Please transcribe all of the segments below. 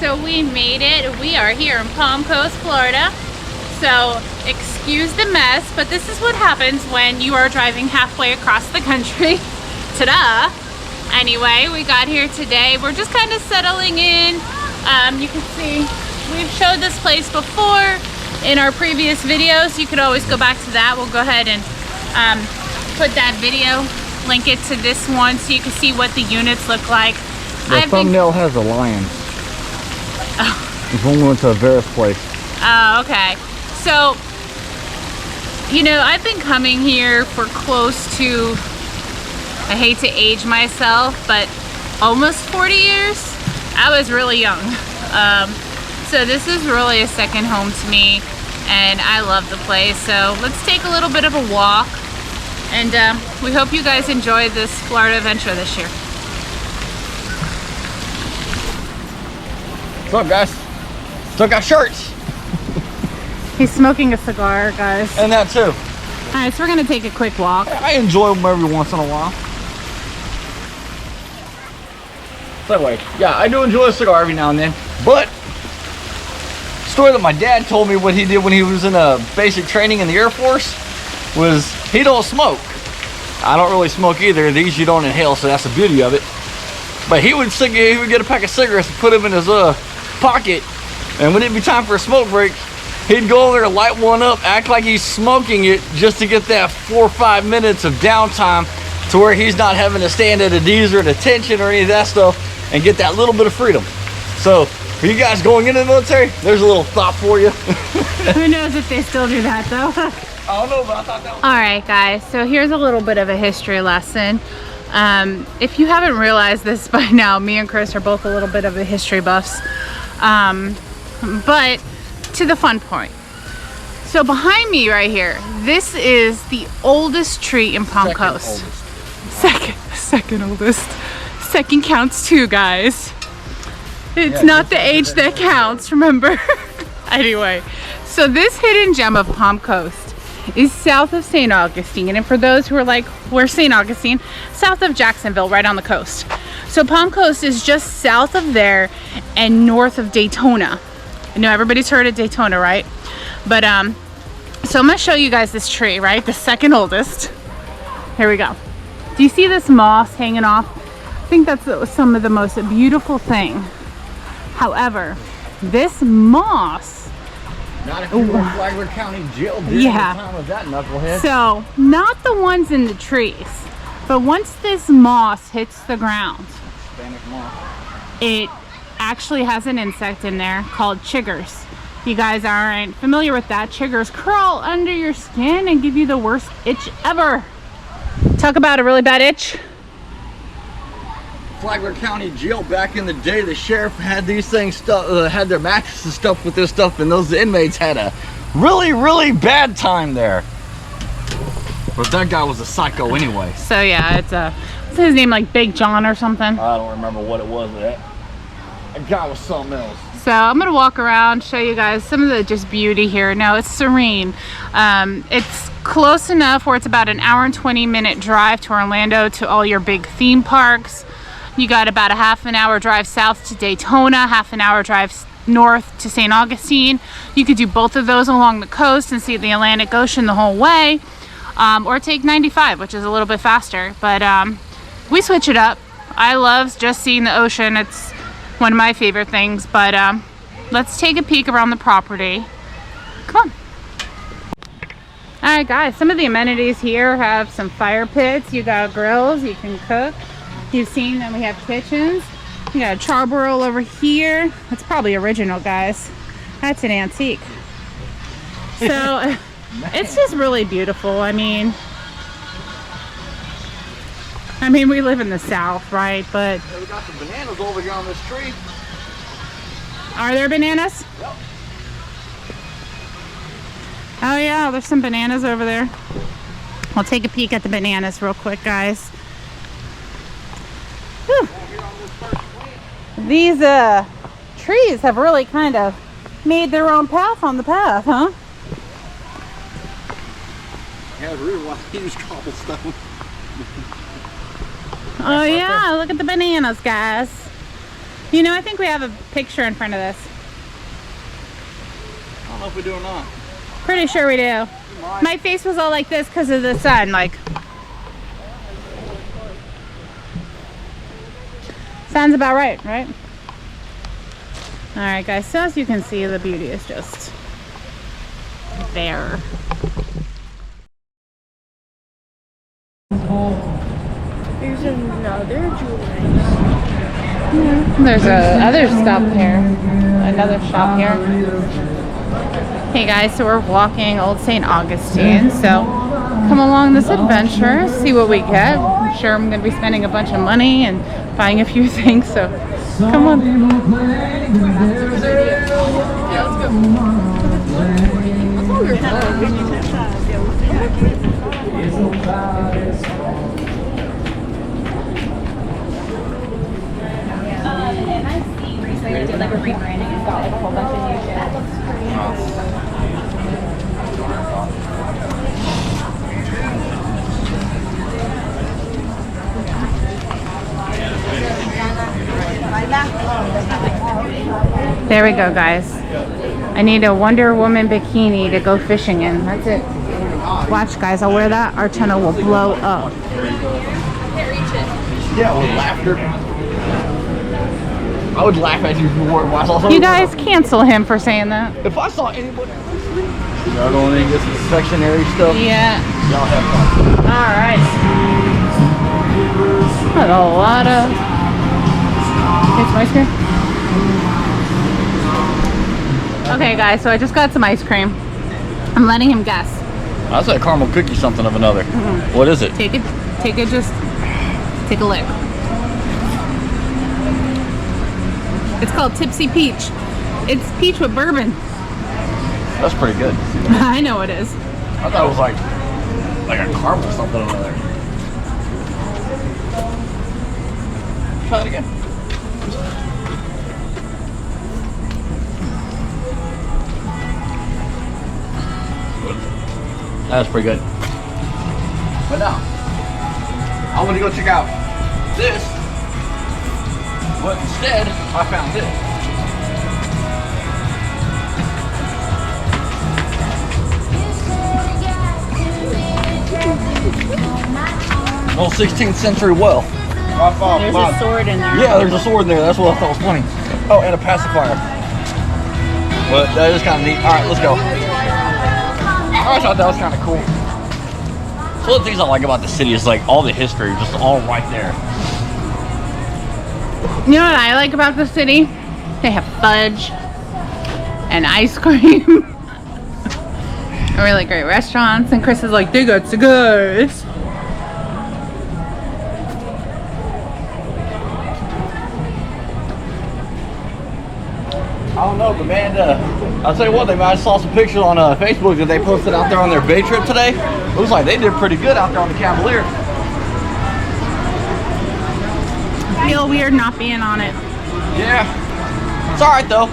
so we made it. We are here in Palm Coast, Florida. So excuse the mess, but this is what happens when you are driving halfway across the country. Ta-da! Anyway, we got here today. We're just kind of settling in. You can see we've showed this place before in our previous videos. You could always go back to that. We'll go ahead and put that video, link it to this one so you can see what the units look like. The thumbnail has a lion. Oh. It's when we went to a Vera's place. Oh, okay. So, you know, I've been coming here for close to, I hate to age myself, but almost 40 years. I was really young. So this is really a second home to me, and I love the place. So let's take a little bit of a walk, and we hope you guys enjoy this Florida adventure this year. What's up, guys? Still got shirts. He's smoking a cigar, guys. And that too. All right, so we're gonna take a quick walk. I enjoy them every once in a while. So anyway, yeah, I do enjoy a cigar every now and then. But story that my dad told me what he did when he was in a basic training in the Air Force was he don't smoke. I don't really smoke either. These you don't inhale, so that's the beauty of it. But he would get a pack of cigarettes and put them in his pocket, and when it'd be time for a smoke break, he'd go over there, light one up, act like he's smoking it just to get that 4 or 5 minutes of downtime to where he's not having to stand at a D's or at attention or any of that stuff, and get that little bit of freedom. So for you guys going into the military, there's a little thought for you. Who knows if they still do that though. I don't know, but I thought that was... All right, guys, so here's a little bit of a history lesson. If you haven't realized this by now, me and Chris are both a little bit of a history buffs. But to the fun point. So behind me right here, this is the oldest tree in Palm Coast. Second oldest. Second counts too, guys. It's not the age that counts, remember? Anyway, so this hidden gem of Palm Coast is south of St. Augustine. And for those who are like, where's St. Augustine? South of Jacksonville, right on the coast. So Palm Coast is just south of there and north of Daytona. I know everybody's heard of Daytona, right? But so I'm gonna show you guys this tree, right? The second oldest. Here we go. Do you see this moss hanging off? I think that's some of the most beautiful thing. However, this moss. Not if you were in Flagler County Jail during the time of that knucklehead. So, not the ones in the trees, but once this moss hits the ground, Hispanic moss, it actually has an insect in there called chiggers. If you guys aren't familiar with that, chiggers crawl under your skin and give you the worst itch ever. Talk about a really bad itch. Flagler County Jail back in the day, the sheriff had these things had their mattresses stuffed with this stuff, and those inmates had a really bad time there. But that guy was a psycho anyway. So yeah, what's his name, like Big John or something? I don't remember what it was. That guy was something else. So I'm gonna walk around, show you guys some of the just beauty here. Now it's serene. It's close enough where it's about an hour and 20-minute drive to Orlando to all your big theme parks. You got about a half an hour drive south to Daytona, half an hour drive north to St. Augustine. You could do both of those along the coast and see the Atlantic Ocean the whole way, or take 95, which is a little bit faster. But we switch it up. I love just seeing the ocean. It's one of my favorite things. But let's take a peek around the property. Come on. All right, guys, some of the amenities here have some fire pits. You got grills, you can cook. You've seen that we have kitchens. You got a charbroil over here. That's probably original, guys. That's an antique. So it's just really beautiful. I mean, we live in the South, right? But yeah, we got some bananas over here on this tree. Are there bananas? Yep. Oh yeah, there's some bananas over there. I'll take a peek at the bananas real quick, guys. Whew. These trees have really kind of made their own path on the path, huh? Yeah, really want to use cobblestone. Oh yeah, look at the bananas, guys. You know, I think we have a picture in front of this. I don't know if we do or not. Pretty sure we do. My face was all like this because of the sun, like. Sounds about right, right? All right, guys, so as you can see, the beauty is just there. There's another jewelry. There's another stop here, another shop here. Hey guys, so we're walking Old St. Augustine, so come along this adventure, see what we get. I'm sure I'm going to be spending a bunch of money and buying a few things, so come on. And I see recently they did like a rebranding and got like a whole bunch of new There we go, guys. I need a Wonder Woman bikini to go fishing in. That's it. Watch, guys. I'll wear that. Our channel will blow up. Yeah, with laughter. I would laugh at you if you wore it. You guys cancel him for saying that. If I saw anybody, y'all going in and get some confectionery stuff. Yeah. Y'all have fun. All right. That's a lot of. Get some ice cream. Okay, guys. So I just got some ice cream. I'm letting him guess. I said caramel cookie something of another. What is it? Take it. Just take a lick. It's called Tipsy Peach. It's peach with bourbon. That's pretty good. I know it is. I thought it was like a caramel something or another. Try it again. That's pretty good. But now, I want to go check out this. But instead, I found this. Old 16th century well. There's a sword in there. Yeah, there's a sword in there. That's what I thought was funny. Oh, and a pacifier. But that is kind of neat. All right, let's go. I thought that was kind of cool. So one of the things I like about the city is like all the history, just all right there. You know what I like about the city? They have fudge and ice cream. Really great restaurants. And Chris is like, they got cigars. I don't know, but man, I'll tell you what, I saw some pictures on Facebook that they posted out there on their bay trip today. It looks like they did pretty good out there on the Cavalier. I feel weird not being on it. Yeah, it's all right though.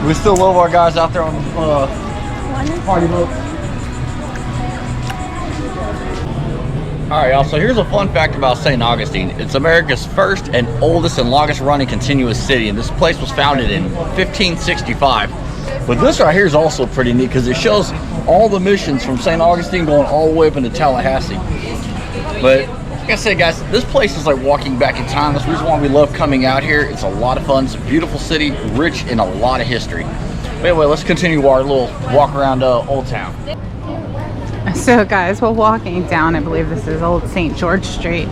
We still love our guys out there on the party boat. All right, y'all, so here's a fun fact about St. Augustine. It's America's first and oldest and longest running continuous city, and this place was founded in 1565. But this right here is also pretty neat because it shows all the missions from St. Augustine going all the way up into Tallahassee. But like I said, guys, this place is like walking back in time. That's the reason why we love coming out here. It's a lot of fun. It's a beautiful city, rich in a lot of history. But anyway, let's continue our little walk around Old Town. So guys, we're walking down, I believe this is Old St. George Street.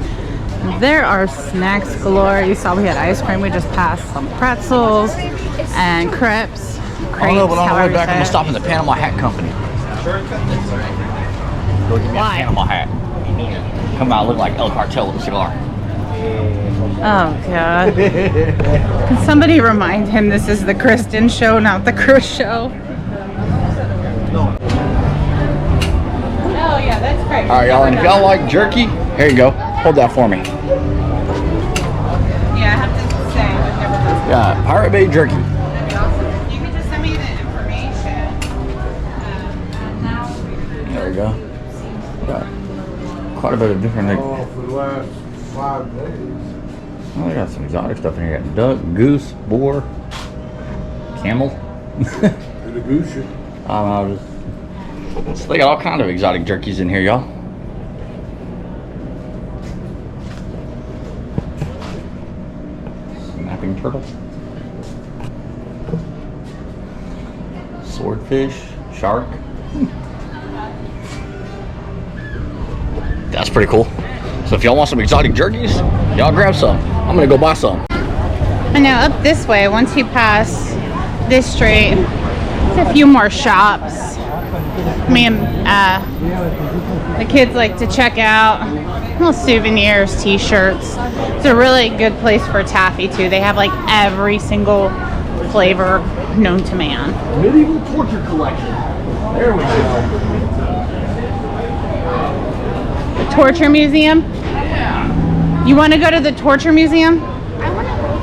There are snacks galore. You saw we had ice cream. We just passed some pretzels and crepes. I don't know, but on the way back, I'm going to stop in the Panama Hat Company. Go get me a Panama hat. Come out looking like El Cartel with a cigar. Oh, God. Can somebody remind him this is the Kristen show, not the Chris show? Oh, yeah, that's great. All right, y'all, and if y'all like jerky, here you go. Hold that for me. Yeah, I have to say, I've never done Yeah, Pirate Bay jerky. That'd be awesome. You can just send me the information. There we go. Got quite a bit of different. 5 days. Oh, they got some exotic stuff in here. You got duck, goose, boar, camel. And a goose shit. I don't know. So they got all kind of exotic jerkies in here, y'all. Snapping turtle. Swordfish, shark. That's pretty cool. So if y'all want some exotic jerkies, y'all grab some. I'm gonna go buy some. And now up this way, once you pass this street, there's a few more shops. Me and the kids like to check out little souvenirs, t-shirts. It's a really good place for taffy too. They have like every single flavor known to man. Medieval torture collection. There we go. The Torture Museum? Yeah. You want to go to the Torture Museum?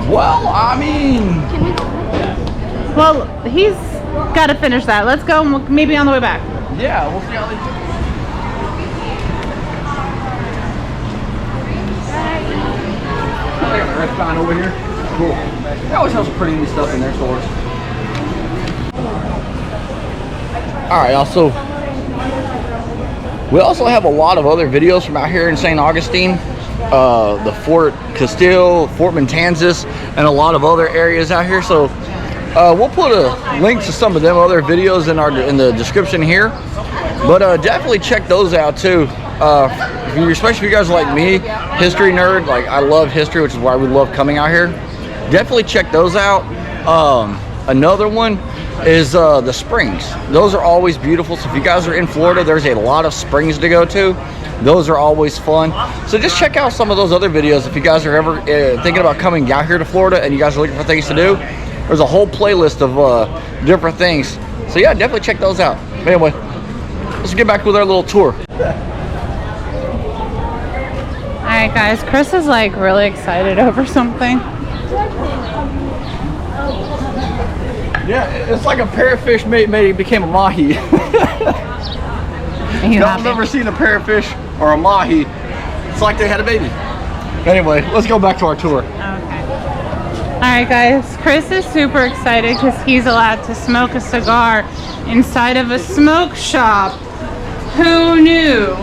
Well, I mean, Well, he's got to finish that. Let's go, maybe on the way back. yeah, we'll see how they do. They got the restaurant over here. Cool. They always have some pretty neat stuff in their stores. Alright, also, we also have a lot of other videos from out here in St. Augustine. The Fort Castile, Fort Matanzas, and a lot of other areas out here. So we'll put a link to some of them other videos in the description here. But definitely check those out too. Especially if you guys are like me, history nerd. Like I love history, which is why we love coming out here. Definitely check those out. Another one is the springs. Those are always beautiful. So if you guys are in Florida, there's a lot of springs to go to. Those are always fun. So just check out some of those other videos if you guys are ever thinking about coming out here to Florida and you guys are looking for things to do. There's a whole playlist of different things. So yeah, definitely check those out. But anyway, let's get back with our little tour. Alright guys, Chris is like really excited over something. Yeah, it's like a parrotfish became a mahi. I've never seen a parrotfish or a mahi. It's like they had a baby. Anyway, let's go back to our tour. Okay. Alright guys, Chris is super excited because he's allowed to smoke a cigar inside of a smoke shop. Who knew?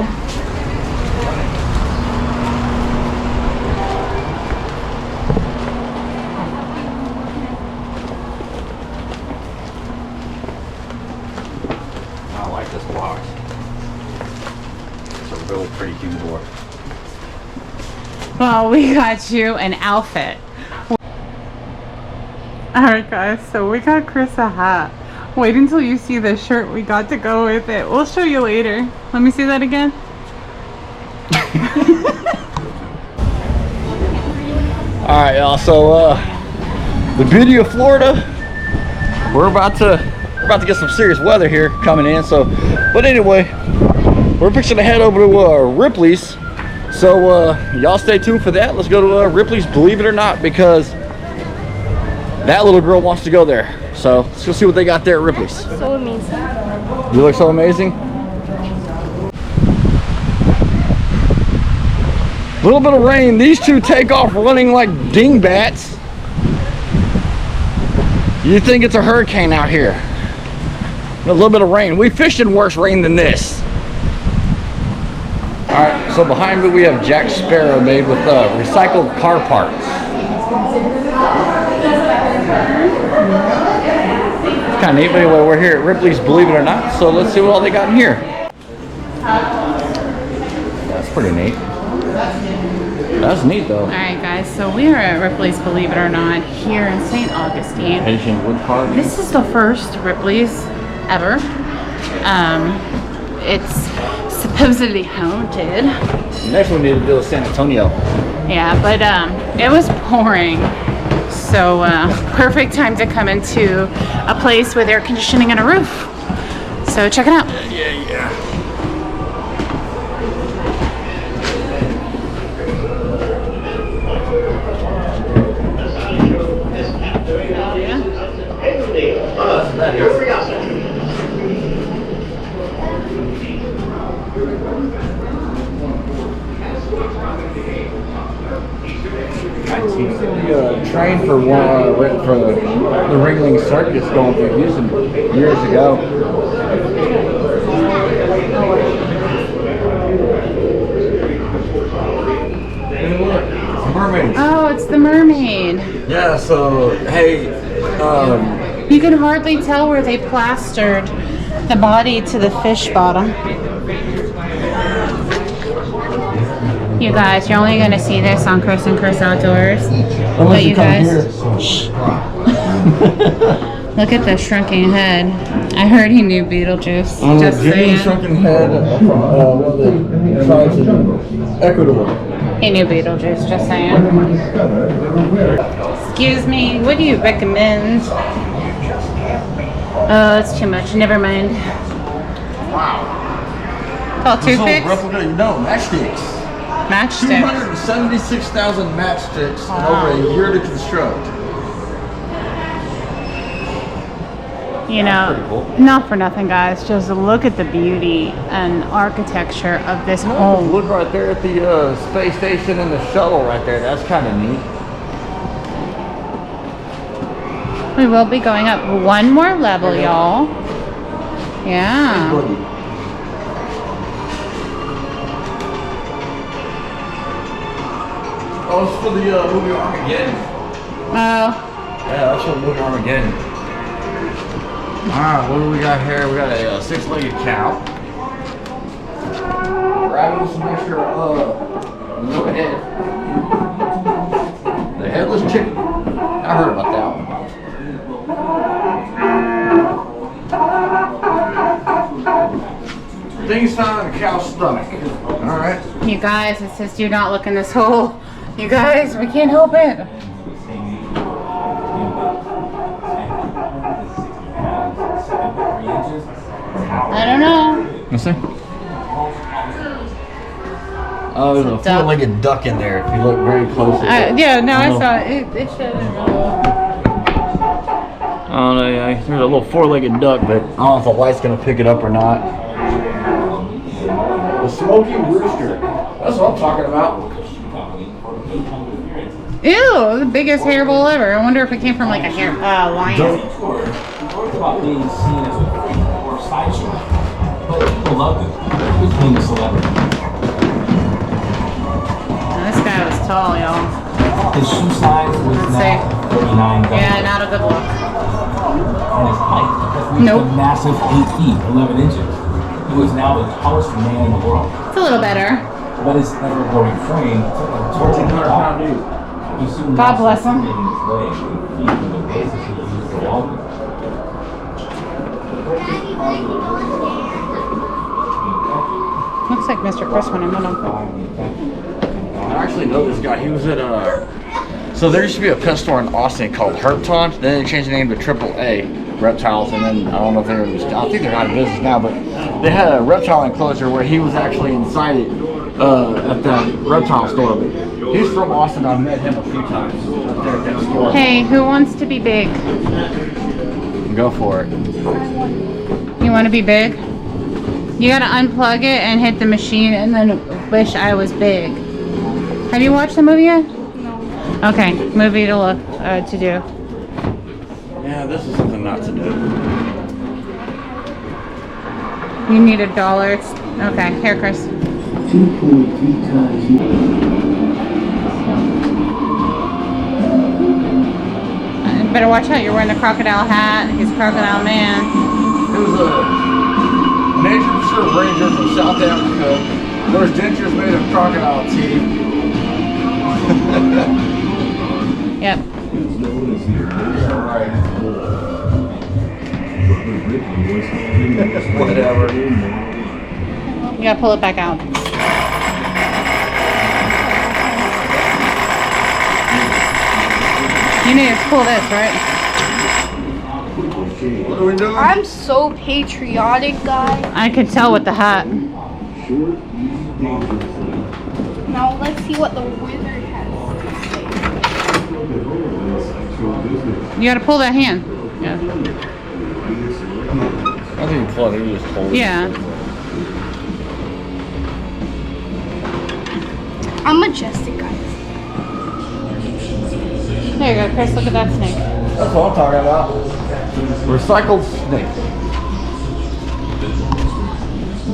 I like this box. It's a real pretty humidor. Well, we got you an outfit. Alright guys, so we got Chris a hat. Wait until you see the shirt we got to go with it. We'll show you later. Let me see that again. Alright y'all, so the beauty of Florida, we're about to get some serious weather here coming in. So but anyway, we're fixing to head over to Ripley's. So y'all stay tuned for that. Let's go to Ripley's, believe it or not, because that little girl wants to go there. So let's go see what they got there at Ripley's. So amazing. You look so amazing. A little bit of rain. These two take off running like dingbats. You think it's a hurricane out here. A little bit of rain. We fished in worse rain than this. Alright, so behind me we have Jack Sparrow made with recycled car parts. It's kind of neat, but anyway, we're here at Ripley's, believe it or not, so let's see what all they got in here. That's pretty neat. That's neat though. Alright guys, so we are at Ripley's, believe it or not, here in St. Augustine. Asian wood carving. This is the first Ripley's ever. It's supposedly haunted. Next one we need to do is San Antonio. Yeah, but it was pouring. So perfect time to come into a place with air conditioning and a roof. So check it out. Yeah. He trained for the Ringling Circus going through Houston years ago. Mermaid. Oh, it's the mermaid. Yeah, so, hey, You can hardly tell where they plastered the body to the fish bottom. You guys, you're only gonna see this on Chris and Chris Outdoors. But you guys, shh. Look at the shrunken head. I heard he knew Beetlejuice. Just saying. Shrunken head from one of the tribes in Ecuador. He knew Beetlejuice, just saying. Excuse me, what do you recommend? Oh, it's too much. Never mind. Wow. Oh, toothpicks? Replica, no, matchsticks. Matchsticks. 276,000 matchsticks in over a year to construct. You know, cool. not for nothing, guys. Just look at the beauty and architecture of this home. Look right there at the space station and the shuttle right there. That's kind of neat. We will be going up one more level, y'all. Yeah. Oh, it's for the movie Armageddon. Oh, Yeah, that's for the movie Armageddon. Alright, what do we got here? We got a six-legged cow. Grabbing some extra no head. The headless chicken. I heard about that one. Things found in the cow's stomach. Alright. you guys, it says do not look in this hole. You guys, we can't help it. I don't know. Let's see. Oh, there's a four-legged duck in there. If you look very closely. Yeah, no, I saw it. It showed it. Oh no, yeah, there's a little four-legged duck, but I don't know if the light's gonna pick it up or not. The smoky rooster. That's what I'm talking about. Ew, the biggest hairball ever. I wonder if it came from like a lion. About being seen as a freak or sideshow, but people loved it. It was being a celebrity. Now, this guy was tall, y'all. His shoe size was Let's now 39. Yeah, not a good look. And his height has reached Nope. a massive 8 feet, 11 inches. He was now the tallest man in the world. It's a little better. But his ever-growing frame took a 1,400-pound dude. He soon God bless him. made his way with feet for the basis he used to walk with. Looks like Mr. Chris went in with him. I actually know this guy. He was at so there used to be a pet store in Austin called Herpton. Then they changed the name to AAA Reptiles, and then I don't know if they're I think they're out of business now, but they had a reptile enclosure where he was actually inside it at that reptile store. He's from Austin. I've met him a few times up there at that store. Hey, who wants to be big? Go for it. You want to be big? You gotta unplug it and hit the machine and then wish I was big. Have you watched the movie yet? No. Okay, movie to look to do. Yeah, this is something not to do. You need $1. Okay, here, Chris. 2.3 times Better watch out. You're wearing the crocodile hat. He's Crocodile Man. It was a nature preserve ranger from South Africa. There was dentures made of crocodile teeth. Yep. Whatever. You gotta pull it back out. You need to pull this, right? What are we doing? I'm so patriotic, guys. I could tell with the hat. Now let's see what the wizard has to say. You gotta pull that hand. Yeah. I think you pull it, you just hold it. Yeah. I'm majestic, guys. There you go, Chris. Look at that snake. That's what I'm talking about. Recycled snake.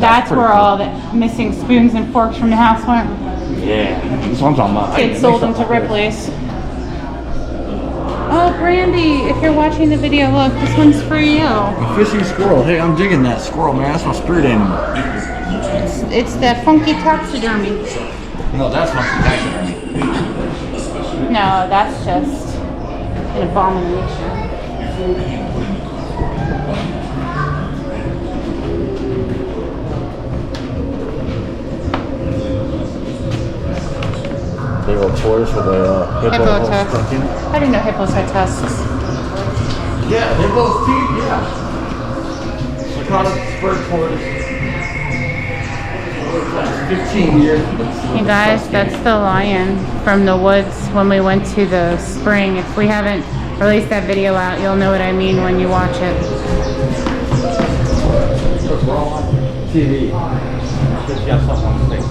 That's where all the missing spoons and forks from the house went. Yeah, that's what I'm talking about. Kids sold them to Ripley's. Oh, Brandy, if you're watching the video, look, this one's for you. A fishing squirrel. Hey, I'm digging that squirrel, man. That's my spirit animal. It's that funky taxidermy. No, that's my taxidermy. No, that's just an abomination. They were toys for the Hippo tusks. I didn't know hippos had tusks. Yeah, hippo's teeth, yeah. Laconic spur toys. 15 years. Hey guys, that's the lion from the woods when we went to the spring. If we haven't released that video out, you'll know what I mean when you watch it. We're on TV. Just got something on the face.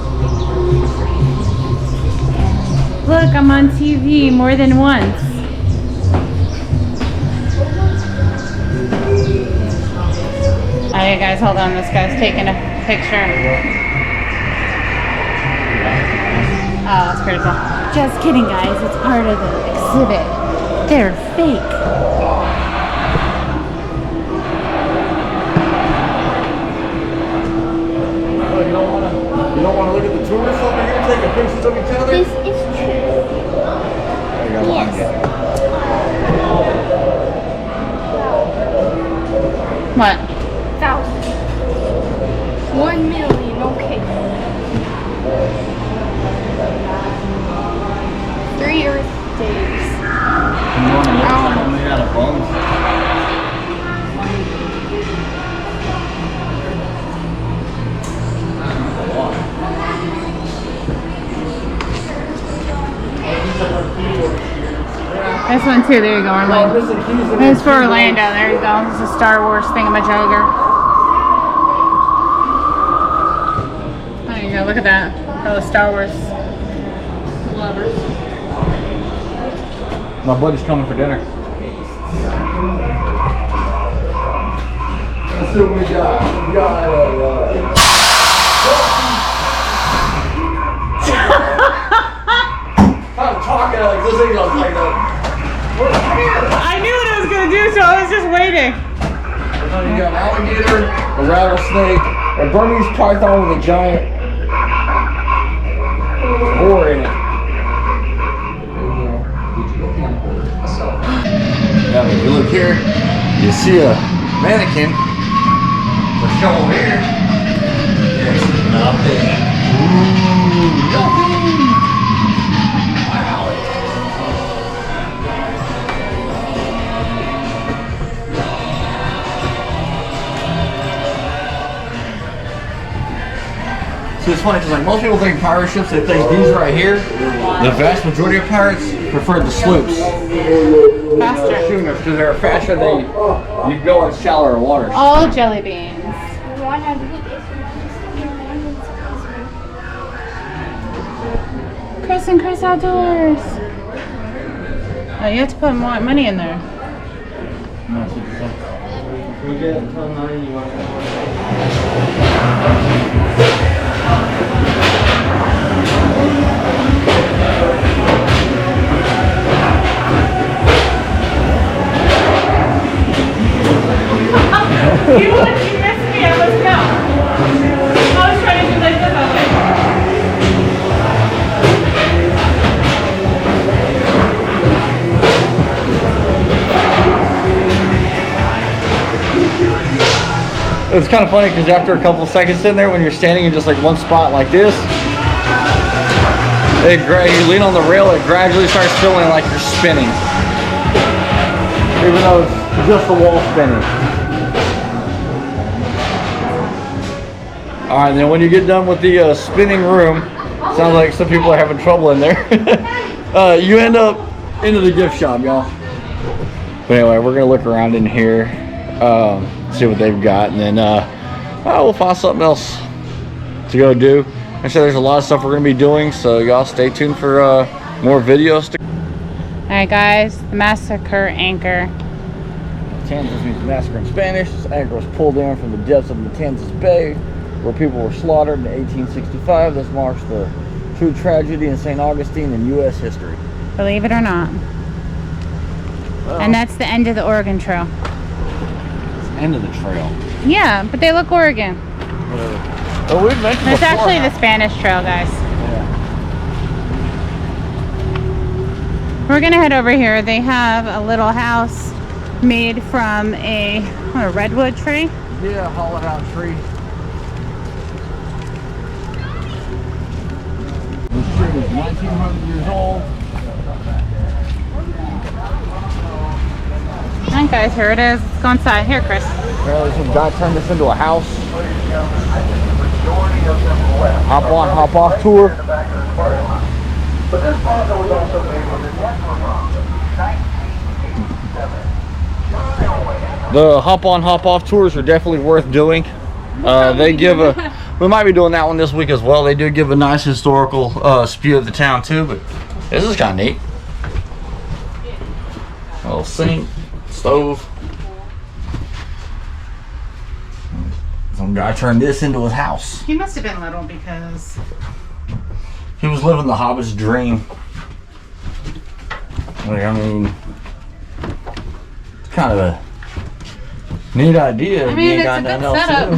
Look, I'm on TV more than once. Alright guys, hold on. This guy's taking a picture. Oh, that's pretty cool. Just kidding, guys. It's part of the exhibit. They're fake. You don't want to look at the tourists over here taking pictures of each other? This is true. There you go. Yes. What? 1,000. 1 million, okay. 3 Earth days. You want to look like I'm made out of bones? This one too. There you go, Orlando. This is for Orlando. There you go. This is a Star Wars thingamajigger. There you go. Look at that. For the Star Wars lovers. My buddy's coming for dinner. Let's see what we got. We got I'm talking like this ain't gonna like that. I knew what I was gonna do, so I was just waiting. You got an alligator, a rattlesnake, a Burmese python with a giant boar in it. Now, if you look here, you see a mannequin. Let's come over here. There's nothing. Ooh, nothing. Wow. So it's funny because like most people think pirate ships, they think these right here. The vast majority of pirates prefer the sloops. Faster. Schooners, because they're faster. You go in shallower waters. All jelly beans. Chris and Chris Outdoors. Oh, you have to put more money in there. You missed me, I was no. I was trying to do like this, okay. It's kind of funny because after a couple seconds in there, when you're standing in just like one spot like this, you lean on the rail, it gradually starts feeling like you're spinning. Even though it's just the wall spinning. Alright, then when you get done with the spinning room, sounds like some people are having trouble in there. You end up into the gift shop, y'all. But anyway, we're going to look around in here, see what they've got, and then we'll find something else to go do. I'm sure there's a lot of stuff we're going to be doing, so y'all stay tuned for more videos. Alright guys, the massacre anchor. Matanzas means massacre in Spanish. This anchor was pulled in from the depths of Matanzas Bay, where people were slaughtered in 1865. This marks the true tragedy in St. Augustine in U.S. history. Believe it or not. Well, And that's the end of the Oregon Trail. it's the end of the trail. Yeah, but they look Oregon. Whatever. Oh, we've mentioned It's before actually how- the Spanish Trail, guys. Yeah. We're gonna head over here. They have a little house made from a redwood tree. Yeah, hollowed out tree. This tree is 1900 years old. Alright guys, here it is. Let's go inside. Here, Chris. Apparently some guy turned this into a house. Hop on, hop off tour. The hop on, hop off tours are definitely worth doing. They give a, we might be doing that one this week as well. They do give a nice historical spew of the town too, but this is kind of neat. A little sink, stove. Some guy turned this into his house. He must have been little because He was living the Hobbit's dream. Like, I mean, it's kind of a neat idea. I mean, You ain't it's got a nothing good else to setup.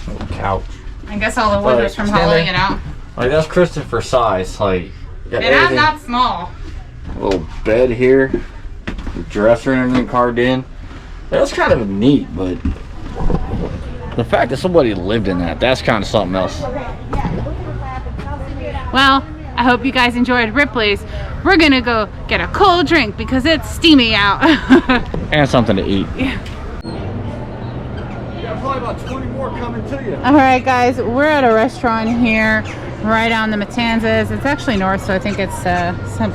do. Little couch. I guess all the wood But was from stand hollowing there. it out. Like, that's Christopher size. Like, got And I'm everything. not small. A little bed here, dresser and everything carved in. That's kind of neat, but the fact that somebody lived in that's kind of something else. Well, I hope you guys enjoyed Ripley's. We're gonna go get a cold drink because it's steamy out. And something to eat. Yeah. Yeah, probably about 20 more coming to you. All right, guys, we're at a restaurant here right on the Matanzas. It's actually north, so I think it's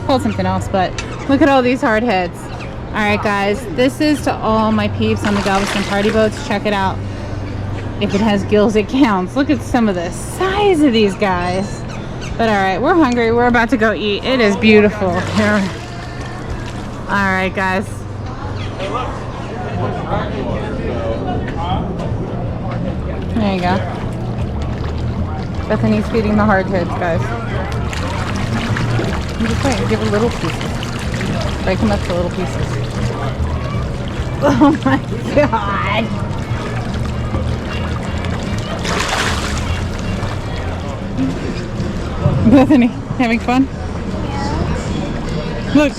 called something else, but look at all these hardheads. All right, guys, this is to all my peeps on the Galveston party boats. Check it out. If it has gills, it counts. Look at some of the size of these guys. But all right, we're hungry. We're about to go eat. It is beautiful here. All right, guys. There you go. Bethany's feeding the hardheads, guys. I'm just wait, give her little pieces. Break them up to little pieces. Oh my god! Bethany, having fun? Yeah. Look.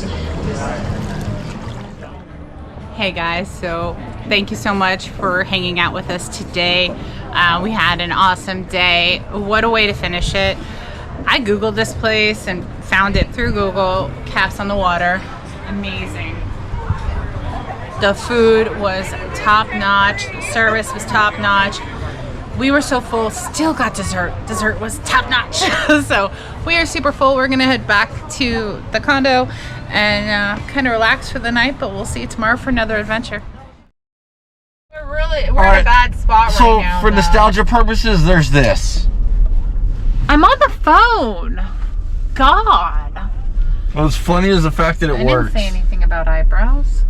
Hey guys, so thank you so much for hanging out with us today. We had an awesome day. What a way to finish it. I googled this place and found it through Google. Caps on the Water. Amazing. The food was top notch. The service was top notch. We were so full, still got dessert. Dessert was top notch. So we are super full. We're gonna head back to the condo and kind of relax for the night, but we'll see you tomorrow for another adventure. We're in a bad spot right now. So for nostalgia purposes, there's this. I'm on the phone. God. What's funny is the fact that it I works. didn't say anything about eyebrows.